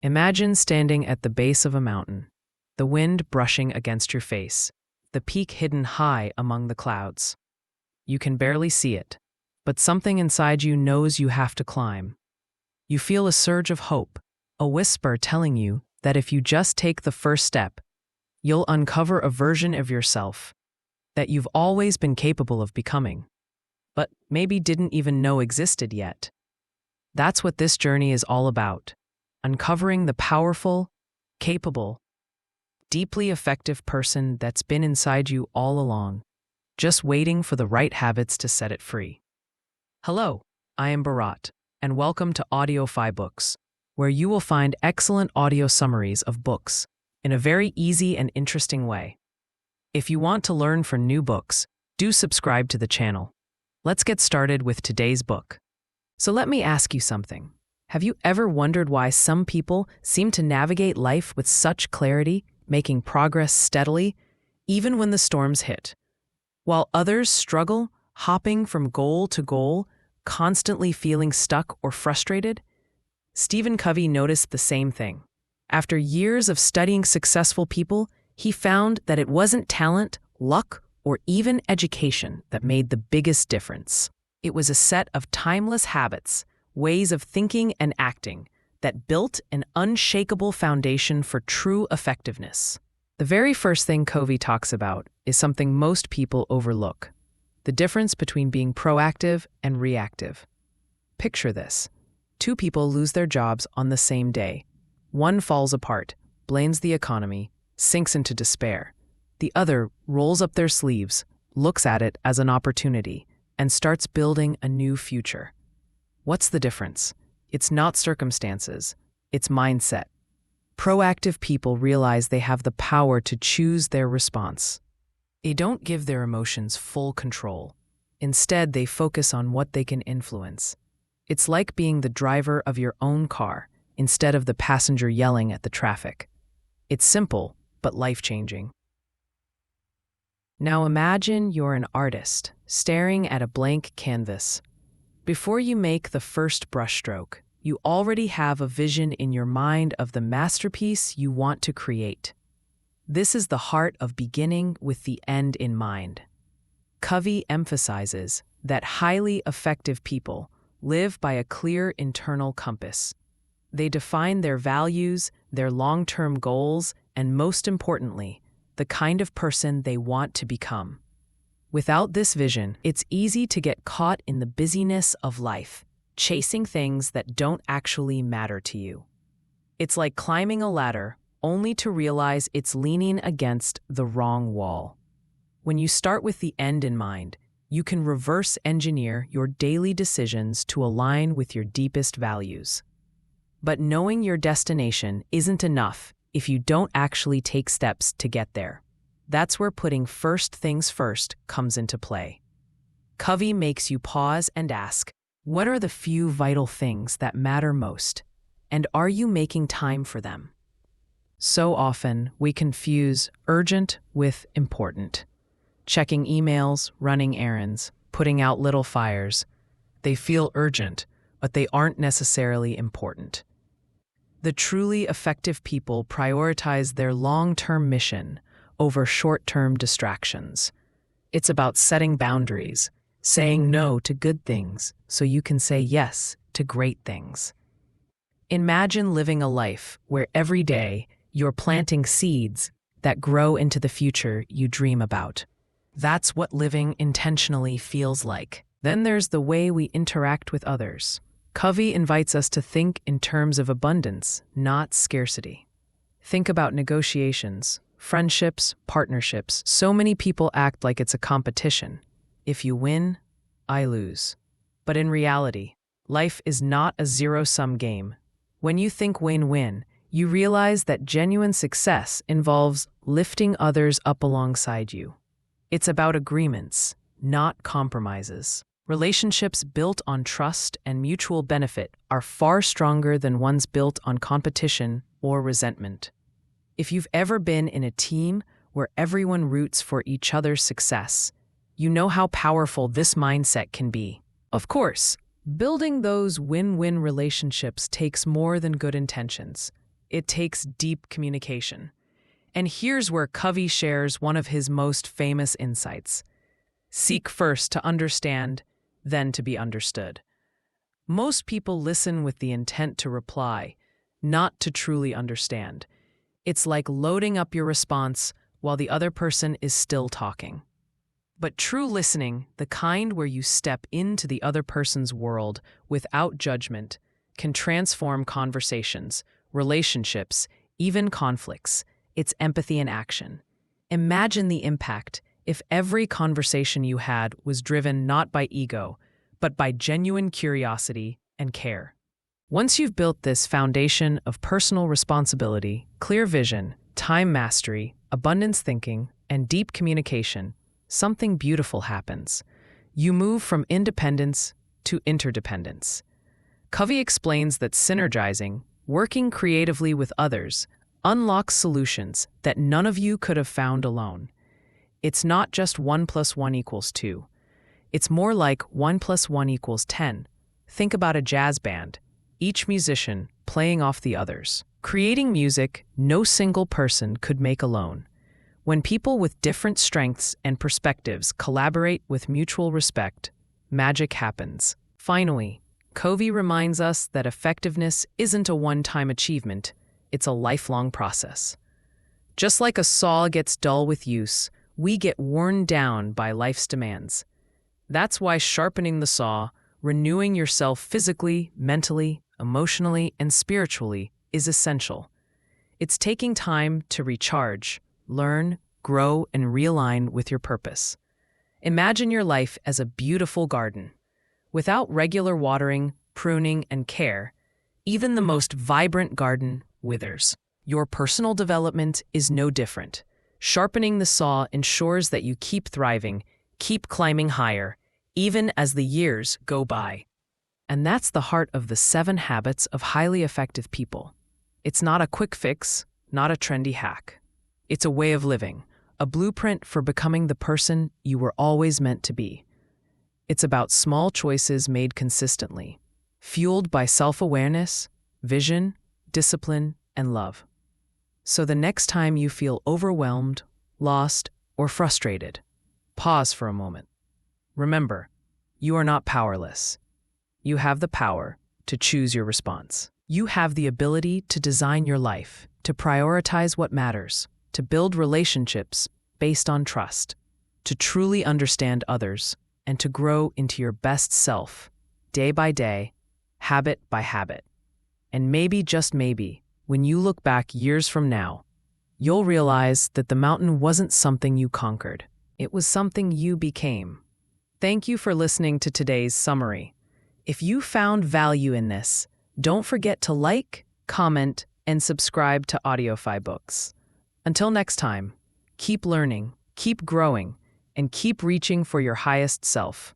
Imagine standing at the base of a mountain, the wind brushing against your face, the peak hidden high among the clouds. You can barely see it, but something inside you knows you have to climb. You feel a surge of hope, a whisper telling you that if you just take the first step, you'll uncover a version of yourself that you've always been capable of becoming, but maybe didn't even know existed yet. That's what this journey is all about, uncovering the powerful, capable, deeply effective person that's been inside you all along, just waiting for the right habits to set it free. Hello, I am Bharat, and welcome to AudiofyBooks, where you will find excellent audio summaries of books in a very easy and interesting way. If you want to learn from new books, do subscribe to the channel. Let's get started with today's book. So let me ask you something. Have you ever wondered why some people seem to navigate life with such clarity, making progress steadily, even when the storms hit, while others struggle, hopping from goal to goal, constantly feeling stuck or frustrated? Stephen Covey noticed the same thing. After years of studying successful people, he found that it wasn't talent, luck, or even education that made the biggest difference. It was a set of timeless habits, ways of thinking and acting, that built an unshakable foundation for true effectiveness. The very first thing Covey talks about is something most people overlook: the difference between being proactive and reactive. Picture this. Two people lose their jobs on the same day. One falls apart, blames the economy, sinks into despair. The other rolls up their sleeves, looks at it as an opportunity, and starts building a new future. What's the difference? It's not circumstances, it's mindset. Proactive people realize they have the power to choose their response. They don't give their emotions full control. Instead, they focus on what they can influence. It's like being the driver of your own car instead of the passenger yelling at the traffic. It's simple, but life-changing. Now imagine you're an artist, staring at a blank canvas. Before you make the first brushstroke, you already have a vision in your mind of the masterpiece you want to create. This is the heart of beginning with the end in mind. Covey emphasizes that highly effective people live by a clear internal compass. They define their values, their long-term goals, and most importantly, the kind of person they want to become. Without this vision, it's easy to get caught in the busyness of life, chasing things that don't actually matter to you. It's like climbing a ladder, only to realize it's leaning against the wrong wall. When you start with the end in mind, you can reverse engineer your daily decisions to align with your deepest values. But knowing your destination isn't enough if you don't actually take steps to get there. That's where putting first things first comes into play. Covey makes you pause and ask, what are the few vital things that matter most? And are you making time for them? So often, we confuse urgent with important. Checking emails, running errands, putting out little fires. They feel urgent, but they aren't necessarily important. The truly effective people prioritize their long-term mission over short-term distractions. It's about setting boundaries, saying no to good things so you can say yes to great things. Imagine living a life where every day you're planting seeds that grow into the future you dream about. That's what living intentionally feels like. Then there's the way we interact with others. Covey invites us to think in terms of abundance, not scarcity. Think about negotiations, friendships, partnerships. So many people act like it's a competition. If you win, I lose. But in reality, life is not a zero-sum game. When you think win-win, you realize that genuine success involves lifting others up alongside you. It's about agreements, not compromises. Relationships built on trust and mutual benefit are far stronger than ones built on competition or resentment. If you've ever been in a team where everyone roots for each other's success, you know how powerful this mindset can be. Of course, building those win-win relationships takes more than good intentions. It takes deep communication. And here's where Covey shares one of his most famous insights. Seek first to understand, then to be understood. Most people listen with the intent to reply, not to truly understand. It's like loading up your response while the other person is still talking. But true listening, the kind where you step into the other person's world without judgment, can transform conversations, relationships, even conflicts. It's empathy in action. Imagine the impact if every conversation you had was driven not by ego, but by genuine curiosity and care. Once you've built this foundation of personal responsibility, clear vision, time mastery, abundance thinking, and deep communication, something beautiful happens. You move from independence to interdependence. Covey explains that synergizing, working creatively with others, unlocks solutions that none of you could have found alone. It's not just 1 + 1 = 2. It's more like 1 + 1 = 10. Think about a jazz band, each musician playing off the others, creating music no single person could make alone. When people with different strengths and perspectives collaborate with mutual respect, magic happens. Finally, Covey reminds us that effectiveness isn't a one-time achievement, it's a lifelong process. Just like a saw gets dull with use, we get worn down by life's demands. That's why sharpening the saw, renewing yourself physically, mentally, emotionally, and spiritually is essential. It's taking time to recharge, learn, grow, and realign with your purpose. Imagine your life as a beautiful garden. Without regular watering, pruning, and care, even the most vibrant garden withers. Your personal development is no different. Sharpening the saw ensures that you keep thriving, keep climbing higher, even as the years go by. And that's the heart of the 7 Habits of Highly Effective People. It's not a quick fix, not a trendy hack. It's a way of living, a blueprint for becoming the person you were always meant to be. It's about small choices made consistently, fueled by self-awareness, vision, discipline, and love. So the next time you feel overwhelmed, lost, or frustrated, pause for a moment. Remember, you are not powerless. You have the power to choose your response. You have the ability to design your life, to prioritize what matters, to build relationships based on trust, to truly understand others, and to grow into your best self, day by day, habit by habit. And maybe, just maybe, when you look back years from now, you'll realize that the mountain wasn't something you conquered. It was something you became. Thank you for listening to today's summary. If you found value in this, don't forget to like, comment, and subscribe to AudiofyBooks. Until next time, keep learning, keep growing, and keep reaching for your highest self.